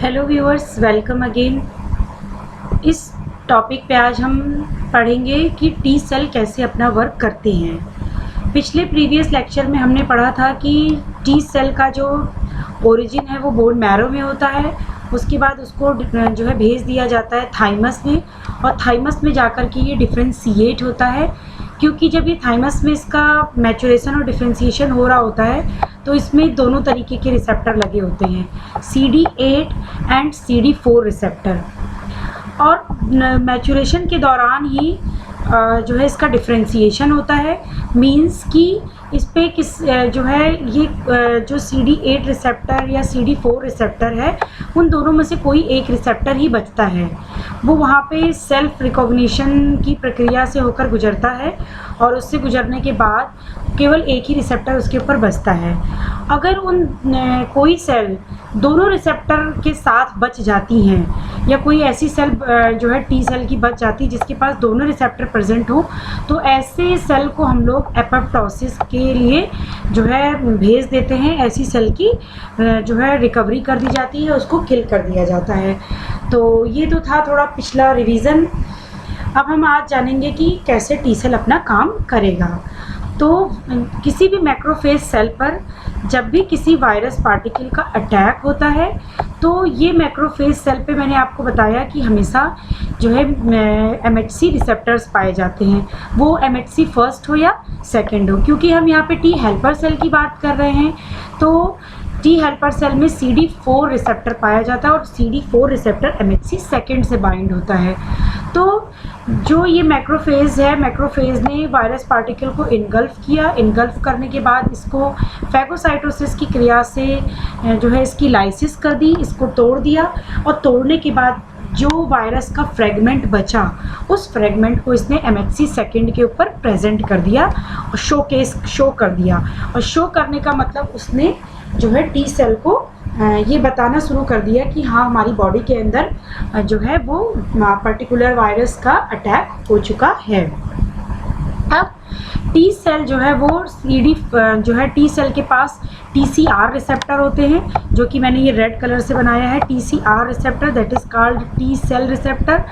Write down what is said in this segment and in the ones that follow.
Hello viewers, welcome again. इस topic पे आज हम पढ़ेंगे कि टी सेल कैसे अपना वर्क करते हैं। पिछले प्रीवियस लेक्चर में हमने पढ़ा था कि टी सेल का जो ओरिजिन है वो बोन मैरो में होता है। उसके बाद उसको जो है भेज दिया जाता है थाइमस में, और थाइमस में जाकर के ये डिफ्रेंशिएट होता है। क्योंकि जब ये थाइमस में इसका मैचुरेशन और डिफ्रेंशिएशन हो रहा होता है तो इसमें दोनों तरीके के रिसेप्टर लगे होते हैं, CD8 एंड CD4 रिसेप्टर। और मैचुरेशन के दौरान ही जो है इसका डिफ्रेंशिएशन होता है। मींस कि इस पे जो है ये जो CD8 रिसेप्टर या CD4 रिसेप्टर है, उन दोनों में से कोई एक रिसेप्टर ही बचता है। वो वहाँ पे सेल्फ रिकॉग्निशन की प्रक्रिया से होकर गुजरता है, और उससे गुजरने के बाद केवल एक ही रिसेप्टर उसके ऊपर बचता है। अगर कोई सेल दोनों रिसेप्टर के साथ बच जाती हैं, या कोई ऐसी सेल जो है टी सेल की बच जाती है जिसके पास दोनों रिसेप्टर प्रेजेंट हो, तो ऐसे सेल को हम लोग एपोप्टोसिस के लिए जो है भेज देते हैं। ऐसी सेल की जो है रिकवरी कर दी जाती है, उसको किल कर दिया जाता है। तो ये तो था थोड़ा पिछला रिवीजन। अब हम आज जानेंगे कि कैसे टी सेल अपना काम करेगा। तो किसी भी मैक्रोफेज सेल पर जब भी किसी वायरस पार्टिकल का अटैक होता है, तो ये मैक्रोफेज सेल पे मैंने आपको बताया कि हमेशा जो है MHC रिसेप्टर्स पाए जाते हैं। वो MHC फर्स्ट हो या सेकंड हो, क्योंकि हम यहाँ पे टी हेल्पर सेल की बात कर रहे हैं। तो टी हेल्पर सेल में CD4 रिसेप्टर पाया जाता है, और CD4 रिसेप्टर MHC सेकंड से बाइंड होता है। तो जो ये मैक्रोफेज है, मैक्रोफेज ने वायरस पार्टिकल को इनगल्फ किया। इनगल्फ करने के बाद इसको फैगोसाइटोसिस की क्रिया से जो है इसकी लाइसिस कर दी, इसको तोड़ दिया, और तोड़ने के बाद जो वायरस का फ्रेगमेंट बचा, उस फ्रेगमेंट को इसने MHC सेकंड के ऊपर प्रेजेंट कर दिया और शो कर दिया। और शो करने का मतलब उसने जो है टी सेल को ये बताना शुरू कर दिया कि हाँ, हमारी बॉडी के अंदर जो है वो पर्टिकुलर वायरस का अटैक हो चुका है। अब टी सेल जो है वो जो है टी सेल के पास TCR रिसेप्टर होते हैं, जो कि मैंने ये रेड कलर से बनाया है। TCR receptor, that is called T cell receptor.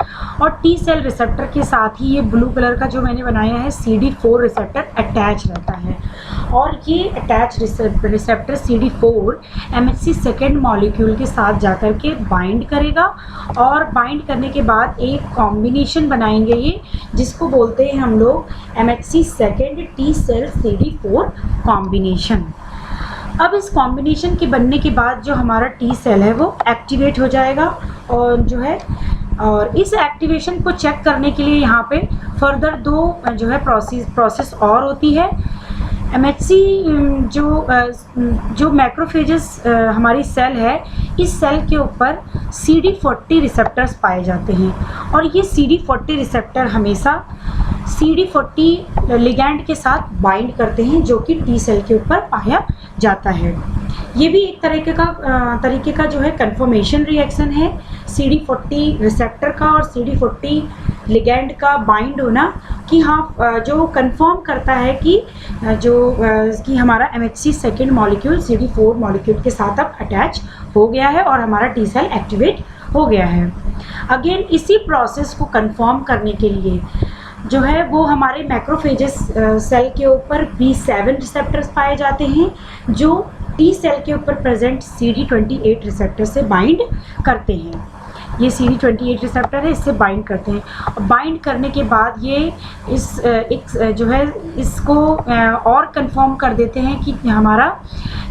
और टी सेल रिसेप्टर के साथ ही ये ब्लू कलर का जो मैंने बनाया है CD4 रिसेप्टर अटैच रहता है। और ये attach receptor CD4 MHC second molecule के साथ जाकर के बाइंड करेगा, और बाइंड करने के बाद एक कॉम्बिनेशन बनाएंगे ये, जिसको बोलते हैं हम लोग MHC second T cell CD4 combination. अब इस कॉम्बिनेशन के बनने के बाद जो हमारा टी सेल है वो एक्टिवेट हो जाएगा, और जो है और इस एक्टिवेशन को चेक करने के लिए यहाँ पे फर्दर दो जो है प्रोसेस और होती है। MHC जो मैक्रोफेजेस हमारी सेल है, इस सेल के ऊपर CD40 रिसेप्टर्स पाए जाते हैं, और ये CD40 रिसेप्टर हमेशा CD40 लिगैंड के साथ बाइंड करते हैं, जो कि टी सेल के ऊपर पाया जाता है। ये भी एक तरीके का जो है कन्फर्मेशन रिएक्शन है, CD40 रिसेप्टर का और CD40 लिगैंड का बाइंड होना, कि हाँ जो कंफर्म करता है कि हमारा MHC second molecule CD4 molecule के साथ अब अटैच हो गया है और हमारा टी सेल एक्टिवेट हो गया है। अगेन इसी प्रोसेस को कंफर्म करने के लिए जो है वो हमारे मैक्रोफेजेस सेल के ऊपर B7 रिसेप्टर्स पाए जाते हैं, जो टी सेल के ऊपर प्रेजेंट CD28 रिसेप्टर से बाइंड करते हैं। ये CD28 रिसेप्टर है, इससे बाइंड करते हैं, और बाइंड करने के बाद ये जो है इसको और कंफर्म कर देते हैं कि हमारा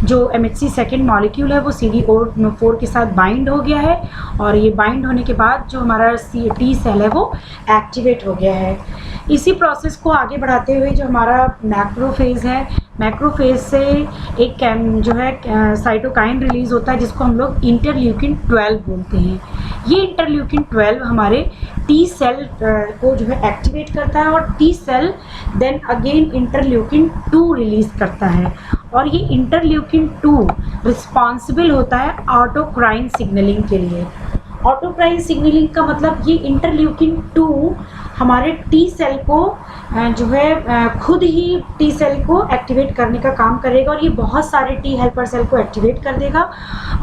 जो MHC सेकेंड मॉलिक्यूल है वो CD4 के साथ बाइंड हो गया है, और ये बाइंड होने के बाद जो हमारा टी सेल है वो एक्टिवेट हो गया है। इसी प्रोसेस को आगे बढ़ाते हुए जो हमारा मैक्रोफेज है, मैक्रोफेज से एक जो है साइटोकाइन रिलीज होता है, जिसको हम लोग इंटरल्यूकिन 12 बोलते हैं। ये इंटरल्यूकिन 12 हमारे टी सेल को जो है एक्टिवेट करता है, और T cell then again interleukin 2 release करता है, और ये इंटरल्यूकिन 2 रिस्पॉन्सिबल होता है ऑटोक्राइन सिग्नलिंग के लिए। ऑटोक्राइन सिग्नलिंग का मतलब ये इंटरल्यूकिन 2 हमारे टी सेल को जो है खुद ही टी सेल को एक्टिवेट करने का काम करेगा और ये बहुत सारे टी हेल्पर सेल को एक्टिवेट कर देगा।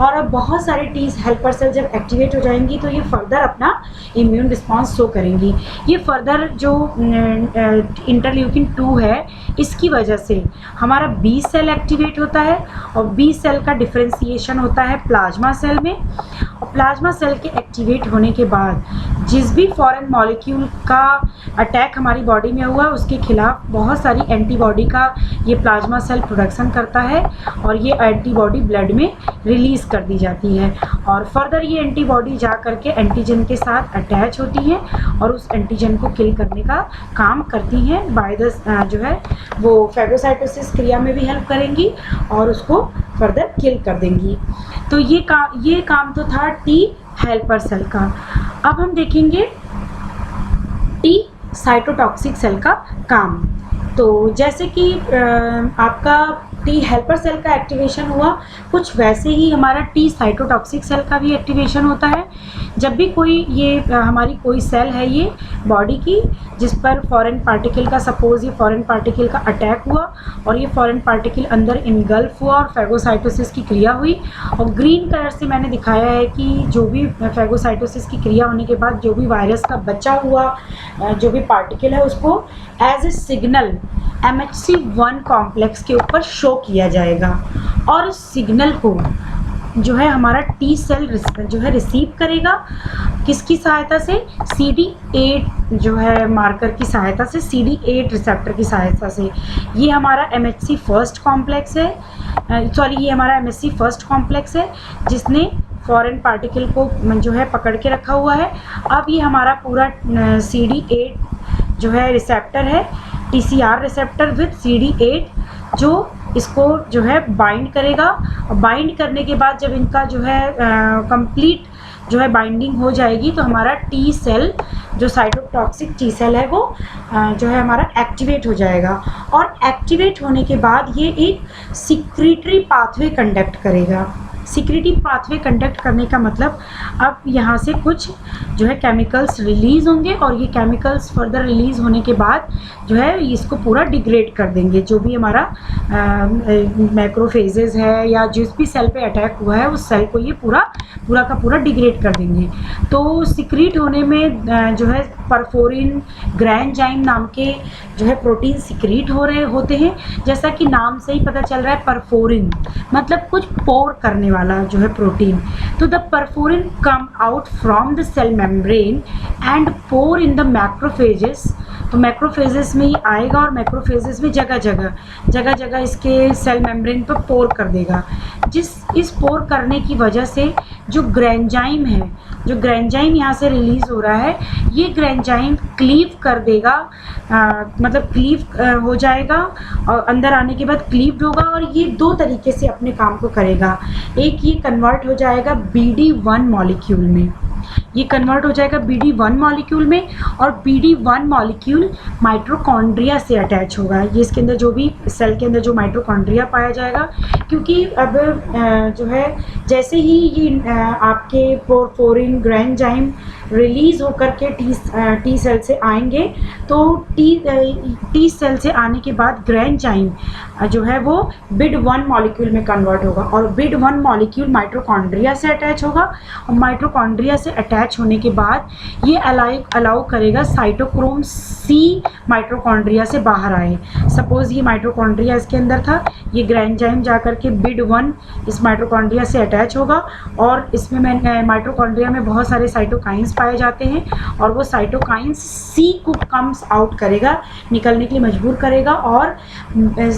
और अब बहुत सारे टी हेल्पर सेल जब एक्टिवेट हो जाएंगी तो ये फर्दर अपना इम्यून रिस्पॉन्स शो करेंगी। ये फर्दर जो इंटरल्यूकिन 2 है इसकी वजह से हमारा बी सेल एक्टिवेट होता है और बी सेल का डिफ्रेंसिएशन होता है प्लाज्मा सेल में। और प्लाज्मा सेल के एक्टिवेट होने के बाद जिस भी फॉरेन मॉलिक्यूल का अटैक हमारी बॉडी में हुआ उसके खिलाफ बहुत सारी एंटीबॉडी का ये प्लाज्मा सेल प्रोडक्शन करता है और ये एंटीबॉडी ब्लड में रिलीज़ कर दी जाती है और फर्दर ये एंटीबॉडी जा करके एंटीजन के साथ अटैच होती हैं और उस एंटीजन को किल करने का काम करती हैं बाय द जो है वो फेगोसाइटोसिस क्रिया में भी हेल्प करेंगी और उसको फर्दर किल कर देंगी। तो ये काम तो था टी हेल्पर सेल का। अब हम देखेंगे टी साइटोटॉक्सिक सेल का काम। तो जैसे कि आपका टी हेल्पर सेल का एक्टिवेशन हुआ कुछ वैसे ही हमारा टी साइटोटॉक्सिक सेल का भी एक्टिवेशन होता है। जब भी कोई ये हमारी कोई सेल है ये बॉडी की जिस पर फॉरेन पार्टिकल का सपोज ये फॉरेन पार्टिकल का अटैक हुआ और ये फॉरेन पार्टिकल अंदर इनगल्फ हुआ और फेगोसाइटोसिस की क्रिया हुई और ग्रीन कलर से मैंने दिखाया है कि जो भी फेगोसाइटोसिस की क्रिया होने के बाद जो भी वायरस का बचा हुआ जो भी पार्टिकल है उसको as a signal MHC1 complex के ऊपर शो किया जाएगा और इस सिग्नल को जो है हमारा टी सेल जो है रिसीव करेगा किसकी सहायता से CD8 जो है मार्कर की सहायता से CD8 रिसेप्टर की सहायता से। ये हमारा MHC फर्स्ट कॉम्प्लेक्स है ये हमारा MHC फर्स्ट कॉम्प्लेक्स है जिसने फॉरेन पार्टिकल को जो है पकड़ के रखा हुआ है। अब ये हमारा पूरा CD8 जो है रिसेप्टर है TCR रिसेप्टर विद CD8 जो इसको जो है बाइंड करेगा और बाइंड करने के बाद जब इनका जो है कंप्लीट जो है बाइंडिंग हो जाएगी तो हमारा टी सेल जो साइटोटॉक्सिक टी सेल है वो जो है हमारा एक्टिवेट हो जाएगा और एक्टिवेट होने के बाद ये एक सिक्रीटरी पाथवे कंडक्ट करेगा। सिक्रीटरी पाथवे कंडक्ट करने का मतलब अब यहाँ से कुछ जो है केमिकल्स रिलीज़ होंगे और ये केमिकल्स फर्दर रिलीज़ होने के बाद जो है इसको पूरा डिग्रेड कर देंगे। जो भी हमारा मैक्रोफेजेस है या जिस भी सेल पे अटैक हुआ है उस सेल को ये पूरा का पूरा डिग्रेड कर देंगे। तो सिक्रीट होने में जो है परफोरिन ग्रैंजाइम नाम के जो है प्रोटीन सिक्रीट होते हैं। जैसा कि नाम से ही पता चल रहा है परफोरिन मतलब कुछ पोर करने वाला जो है प्रोटीन। तो the perforin come out from the cell membrane and pore in the macrophages. तो मैक्रोफेजेस में ही आएगा और मैक्रोफेजेस में जगह जगह इसके सेल मेम्ब्रेन पर पोर कर देगा। इस पोर करने की वजह से जो ग्रैंजाइम है जो ग्रैंजाइम यहाँ से रिलीज़ हो रहा है ये ग्रैंजाइम क्लीव कर देगा मतलब क्लीव हो जाएगा और अंदर आने के बाद क्लीव्ड होगा और ये दो तरीके से अपने काम को करेगा। एक ये कन्वर्ट हो जाएगा BD1 मॉलिक्यूल में, ये कन्वर्ट हो जाएगा BD1 मॉलिक्यूल में और BD1 मॉलिक्यूल माइटोकॉन्ड्रिया से अटैच होगा। ये इसके अंदर जो भी सेल के अंदर जो माइटोकॉन्ड्रिया पाया जाएगा क्योंकि अब जो है जैसे ही ये आपके पोरफोरिन ग्रैंजाइम रिलीज़ होकर के टी सेल से आएंगे तो टी सेल से आने के बाद ग्रैंजाइम जो है वो BID1 मॉलिक्यूल में कन्वर्ट होगा और BID1 मॉलिक्यूल माइटोकॉन्ड्रिया से अटैच होगा और माइटोकॉन्ड्रिया से अटैच होने के बाद ये अलाउ करेगा साइटोक्रोम C माइटोकॉन्ड्रिया से बाहर आए। सपोज ये माइटोकॉन्ड्रिया इसके अंदर था, ये ग्रैंजाइम जा कर के BID1 इस माइटोकॉन्ड्रिया से अटैच होगा और इसमें माइटोकॉन्ड्रिया में बहुत सारे साइटोकाइंस पाए जाते हैं और वो साइटोकाइंस C को कम्स आउट करेगा, निकलने के लिए मजबूर करेगा और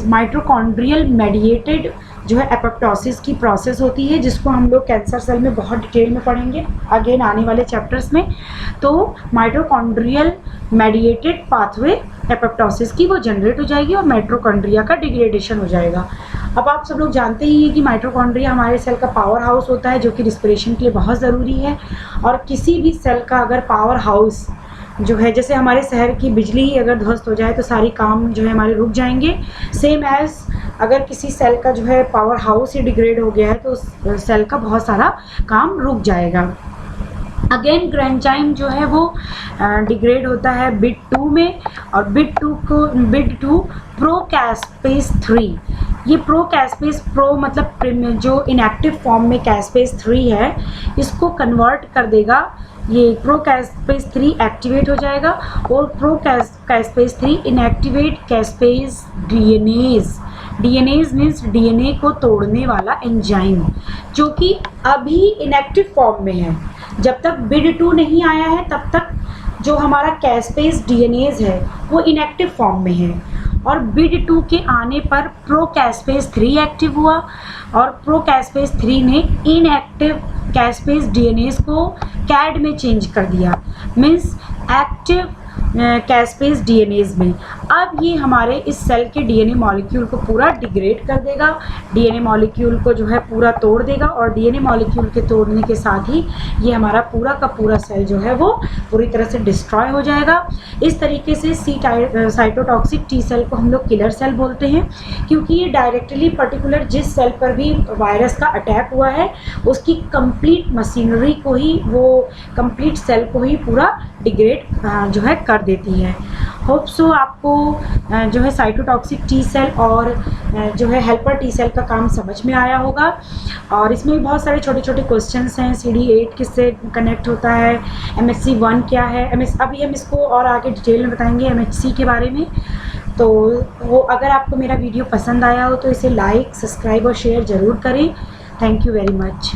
माइटोकॉन्ड्रियल मेडिएटेड जो है एपोप्टोसिस की प्रोसेस होती है जिसको हम लोग कैंसर सेल में बहुत डिटेल में पढ़ेंगे अगेन आने वाले चैप्टर्स में। तो माइटोकॉन्ड्रियल मेडिएटेड पाथवे एपोप्टोसिस की वो जनरेट हो जाएगी और माइटोकॉन्ड्रिया का डिग्रेडेशन हो जाएगा। अब आप सब लोग जानते ही हैं कि माइटोकॉन्ड्रिया हमारे सेल का पावर हाउस होता है जो कि रिस्पिरेशन के लिए बहुत ज़रूरी है और किसी भी सेल का अगर पावर हाउस जो है जैसे हमारे शहर की बिजली ही अगर ध्वस्त हो जाए तो सारी काम जो है हमारे रुक जाएंगे। सेम एज अगर किसी सेल का जो है पावर हाउस ही डिग्रेड हो गया है तो उस सेल का बहुत सारा काम रुक जाएगा। अगेन ग्रेंजाइम जो है वो डिग्रेड होता है बिट 2 में, और बिट 2 प्रोकैस्पेस 3। ये प्रोकैस्पेस मतलब जो इनएक्टिव फॉर्म में कैस्पेस 3 है, इसको कन्वर्ट कर देगा। ये प्रोकैस्पेस 3 एक्टिवेट हो जाएगा और procaspase 3 inactivate caspase DNases. DNases means DNA को तोड़ने वाला एंजाइम, जो कि अभी इनएक्टिव फॉर्म में है। जब तक बिड 2 नहीं आया है तब तक जो हमारा कैस्पेस डीएनएज है वो इनएक्टिव फॉर्म में है, और बिड 2 के आने पर प्रोकैस्पेस 3 एक्टिव हुआ, और प्रोकैस्पेस 3 ने इनएक्टिव कैस्पेस डीएनएज को कैड में चेंज कर दिया, मीन्स एक्टिव कैस्पेस डीएनएज में। अब ये हमारे इस सेल के डीएनए मॉलिक्यूल को पूरा डिग्रेड कर देगा, डीएनए मॉलिक्यूल को जो है पूरा तोड़ देगा, और डीएनए मॉलिक्यूल के तोड़ने के साथ ही ये हमारा पूरा का पूरा सेल जो है वो पूरी तरह से डिस्ट्रॉय हो जाएगा। इस तरीके से साइटोटॉक्सिक टी सेल को हम लोग किलर सेल बोलते हैं, क्योंकि ये डायरेक्टली पर्टिकुलर जिस सेल पर भी वायरस का अटैक हुआ है उसकी कंप्लीट मशीनरी को ही, वो कंप्लीट सेल को ही पूरा डिग्रेड जो है कर देती है। होप सो आपको जो है साइटोटॉक्सिक टी सेल और जो है हेल्पर टी सेल का काम समझ में आया होगा। और इसमें भी बहुत सारे छोटे छोटे क्वेश्चंस हैं। CD8 किससे कनेक्ट होता है, MHC1 क्या है, अभी हम इसको और आगे डिटेल में बताएंगे MHC के बारे में। तो वो अगर आपको मेरा वीडियो पसंद आया हो तो इसे लाइक, सब्सक्राइब और शेयर ज़रूर करें। Thank you very much.